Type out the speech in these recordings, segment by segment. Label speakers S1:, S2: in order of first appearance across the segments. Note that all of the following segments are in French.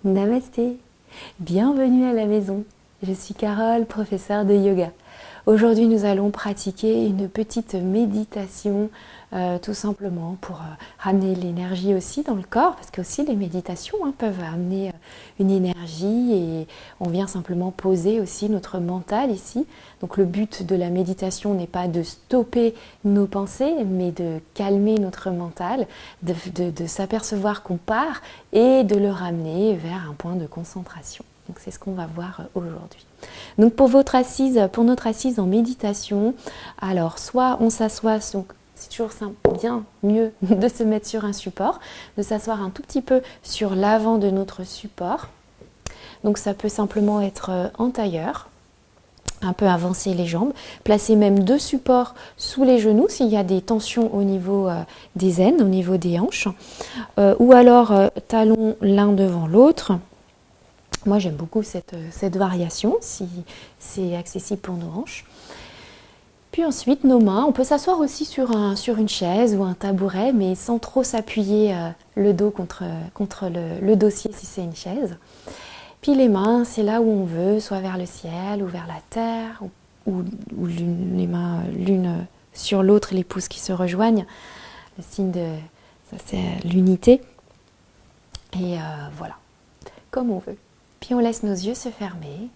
S1: Namasté, bienvenue à la maison. Je suis Carole, professeure de yoga. Aujourd'hui, nous allons pratiquer une petite méditation, tout simplement pour ramener l'énergie aussi dans le corps, parce que aussi les méditations peuvent amener une énergie et on vient simplement poser aussi notre mental ici. Donc le but de la méditation n'est pas de stopper nos pensées, mais de calmer notre mental, de s'apercevoir qu'on part et de le ramener vers un point de concentration. Donc c'est ce qu'on va voir aujourd'hui. Donc pour notre assise en méditation, alors soit on s'assoit, donc c'est toujours simple, bien mieux de se mettre sur un support, de s'asseoir un tout petit peu sur l'avant de notre support. Donc ça peut simplement être en tailleur, un peu avancer les jambes, placer même deux supports sous les genoux s'il y a des tensions au niveau des aines, au niveau des hanches, ou alors talons l'un devant l'autre. Moi, j'aime beaucoup cette variation, si c'est accessible pour nos hanches. Puis ensuite, nos mains, on peut s'asseoir aussi sur une chaise ou un tabouret, mais sans trop s'appuyer le dos contre le dossier si c'est une chaise. Puis les mains, c'est là où on veut, soit vers le ciel ou vers la terre, ou les mains l'une sur l'autre, les pouces qui se rejoignent. Le signe de ça, c'est l'unité. Et voilà, comme on veut. Puis on laisse nos yeux se fermer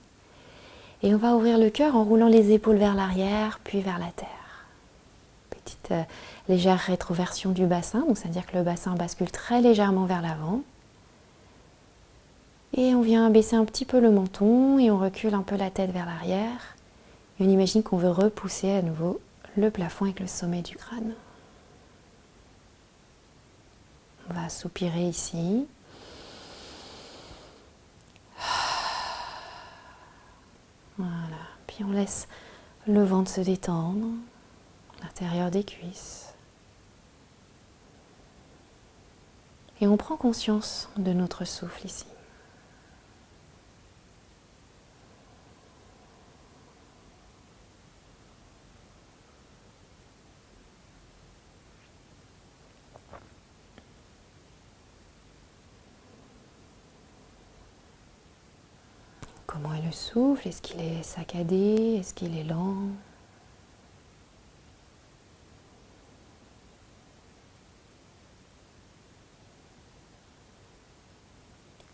S1: et on va ouvrir le cœur en roulant les épaules vers l'arrière, puis vers la terre. Petite légère rétroversion du bassin, donc c'est-à-dire que le bassin bascule très légèrement vers l'avant. Et on vient baisser un petit peu le menton et on recule un peu la tête vers l'arrière. Et on imagine qu'on veut repousser à nouveau le plafond avec le sommet du crâne. On va soupirer ici. Voilà, puis on laisse le ventre se détendre, l'intérieur des cuisses. Et on prend conscience de notre souffle ici. Comment est le souffle? Est-ce qu'il est saccadé? Est-ce qu'il est lent?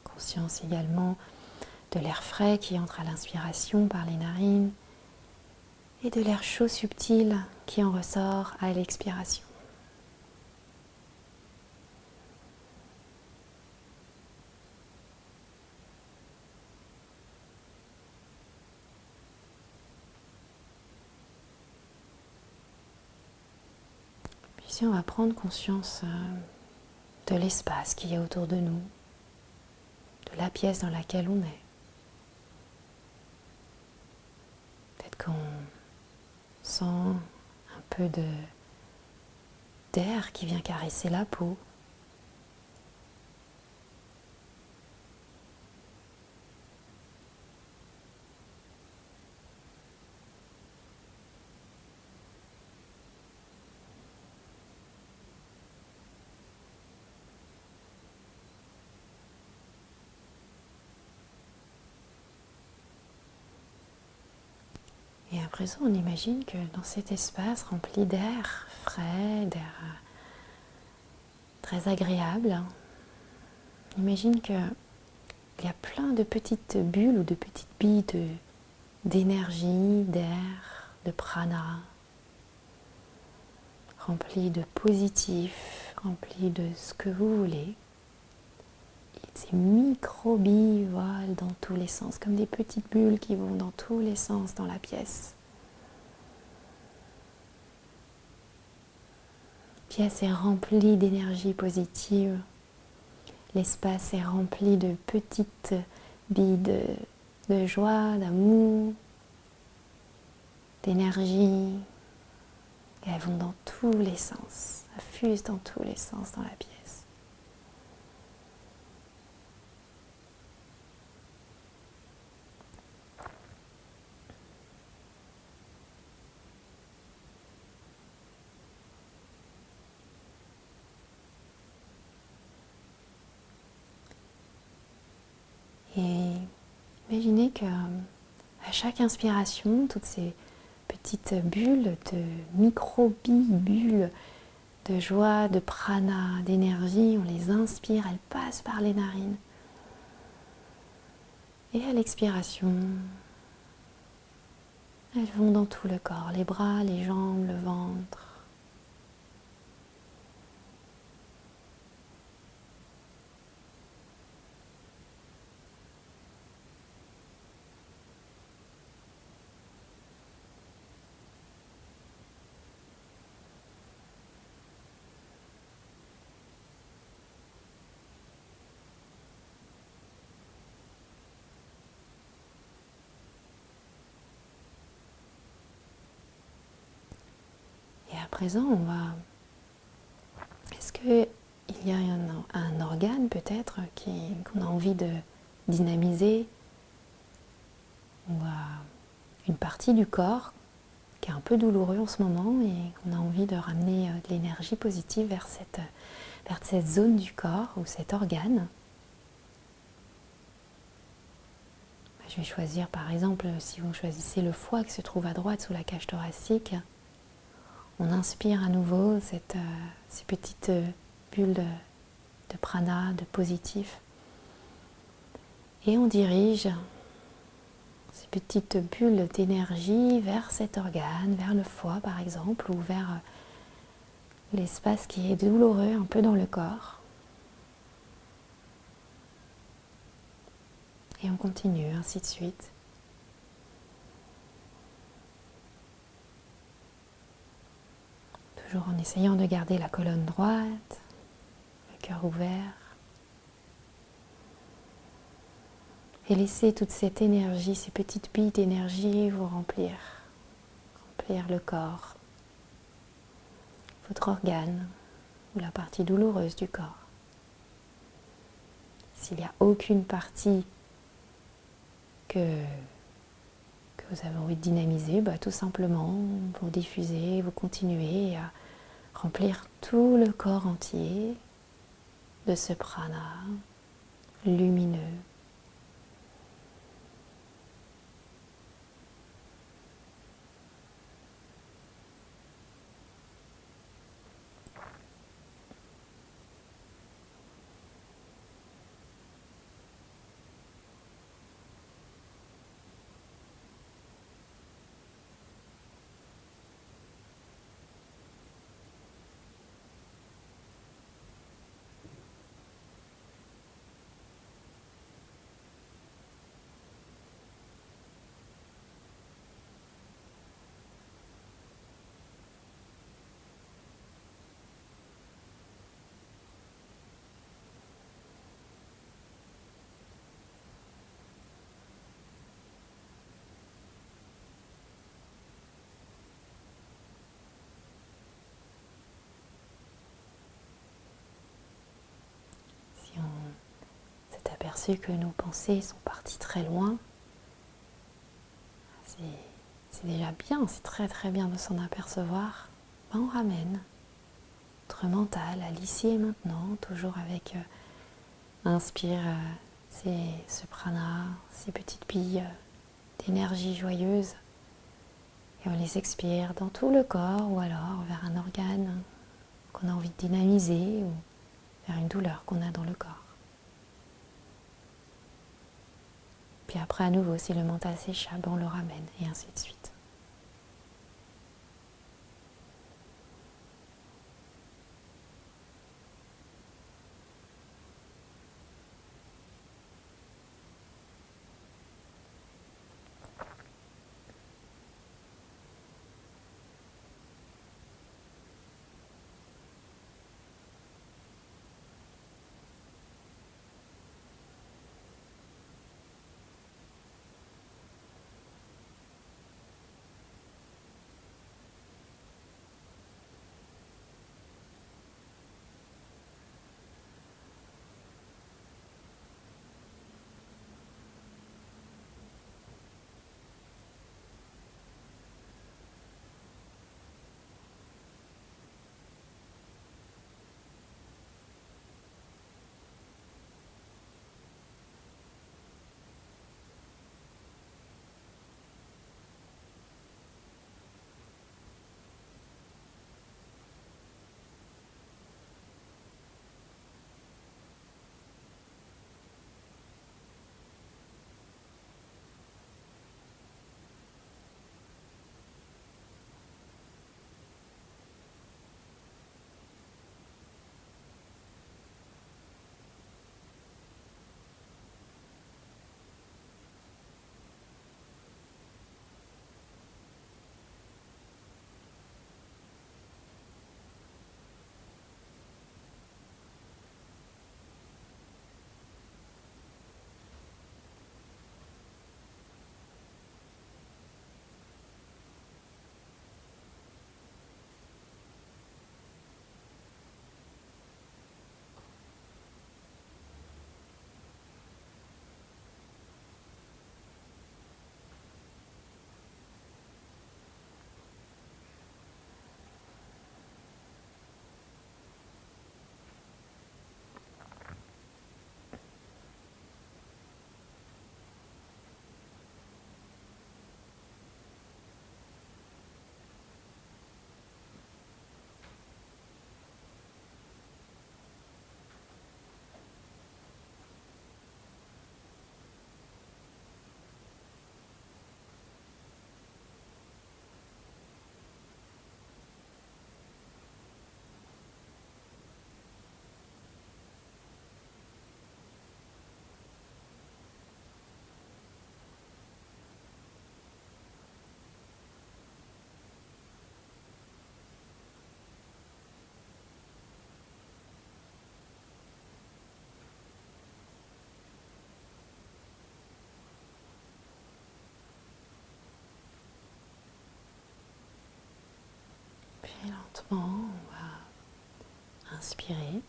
S1: Conscience également de l'air frais qui entre à l'inspiration par les narines et de l'air chaud subtil qui en ressort à l'expiration. Puis ici on va prendre conscience de l'espace qu'il y a autour de nous, de la pièce dans laquelle on est. Peut-être qu'on sent un peu d'air qui vient caresser la peau. Et à présent, on imagine que dans cet espace rempli d'air frais, d'air très agréable, on imagine qu'il y a plein de petites bulles ou de petites billes d'énergie, d'air, de prana, remplies de positif, remplies de ce que vous voulez. Ces micro-billes volent dans tous les sens, comme des petites bulles qui vont dans tous les sens dans la pièce. La pièce est remplie d'énergie positive. L'espace est rempli de petites billes de joie, d'amour, d'énergie. Et elles vont dans tous les sens, elles fusent dans tous les sens dans la pièce. Et imaginez que à chaque inspiration, toutes ces petites bulles de micro-bulles de joie, de prana, d'énergie, on les inspire, elles passent par les narines. Et à l'expiration, elles vont dans tout le corps, les bras, les jambes, le ventre. Et à présent, est-ce qu'il y a un organe peut-être qu'on a envie de dynamiser, ou une partie du corps qui est un peu douloureux en ce moment et qu'on a envie de ramener de l'énergie positive vers cette zone du corps ou cet organe? Je vais choisir par exemple, si vous choisissez le foie qui se trouve à droite sous la cage thoracique, on inspire à nouveau ces petites bulles de prana, de positif, et on dirige ces petites bulles d'énergie vers cet organe, vers le foie par exemple, ou vers l'espace qui est douloureux un peu dans le corps. Et on continue, ainsi de suite. Toujours en essayant de garder la colonne droite, le cœur ouvert. Et laisser toute cette énergie, ces petites billes d'énergie vous remplir le corps, votre organe ou la partie douloureuse du corps. S'il n'y a aucune partie que vous avez envie de dynamiser, tout simplement vous diffusez, vous continuez à remplir tout le corps entier de ce prana lumineux. Si on s'est aperçu que nos pensées sont parties très loin, c'est déjà bien, c'est très très bien de s'en apercevoir. On ramène notre mental à l'ici et maintenant, toujours avec inspire ce prana, ces petites billes d'énergie joyeuse, et on les expire dans tout le corps ou alors vers un organe qu'on a envie de dynamiser ou vers une douleur qu'on a dans le corps. Puis après à nouveau, si le mental s'échappe, on le ramène et ainsi de suite. Et lentement, on va inspirer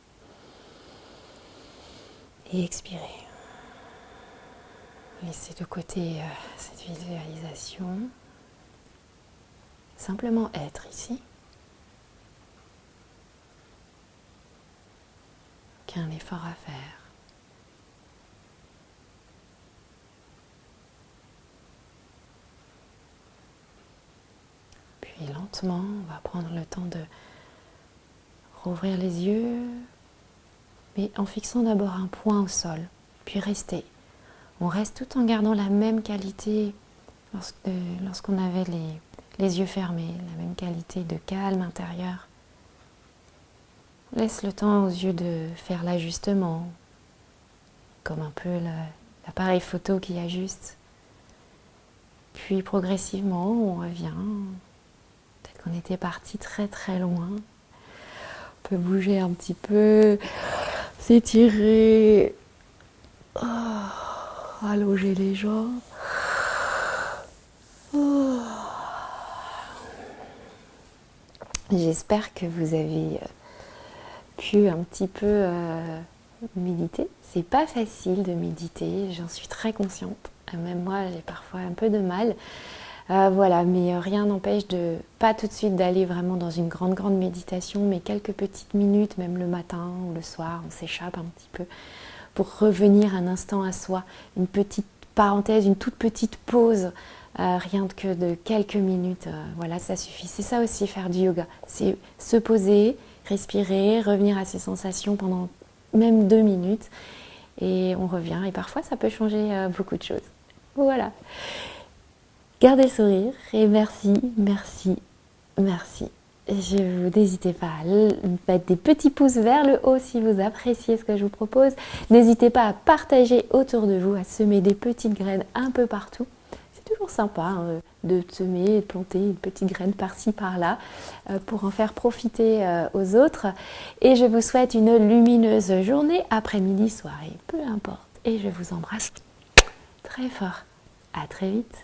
S1: et expirer. Laissez de côté cette visualisation. Simplement être ici. Aucun effort à faire. Puis lentement, on va prendre le temps de rouvrir les yeux, mais en fixant d'abord un point au sol, puis rester. On reste tout en gardant la même qualité lorsqu'on avait les yeux fermés, la même qualité de calme intérieur. On laisse le temps aux yeux de faire l'ajustement, comme un peu l'appareil photo qui ajuste. Puis progressivement, on revient. Peut-être qu'on était parti très très loin. On peut bouger un petit peu, s'étirer, allonger les jambes. J'espère que vous avez pu un petit peu méditer. C'est pas facile de méditer, j'en suis très consciente. Même moi, j'ai parfois un peu de mal. Voilà, mais rien n'empêche de pas tout de suite d'aller vraiment dans une grande méditation, mais quelques petites minutes, même le matin ou le soir, on s'échappe un petit peu pour revenir un instant à soi. Une petite parenthèse, une toute petite pause, rien que de quelques minutes. Voilà, ça suffit. C'est ça aussi faire du yoga. C'est se poser, respirer, revenir à ses sensations pendant même 2 minutes. Et on revient. Et parfois, ça peut changer beaucoup de choses. Voilà. Gardez le sourire et merci. N'hésitez pas à mettre des petits pouces vers le haut si vous appréciez ce que je vous propose. N'hésitez pas à partager autour de vous, à semer des petites graines un peu partout. C'est toujours sympa de semer et de planter une petite graine par-ci par-là pour en faire profiter aux autres. Et je vous souhaite une lumineuse journée, après-midi, soirée, peu importe. Et je vous embrasse très fort. À très vite.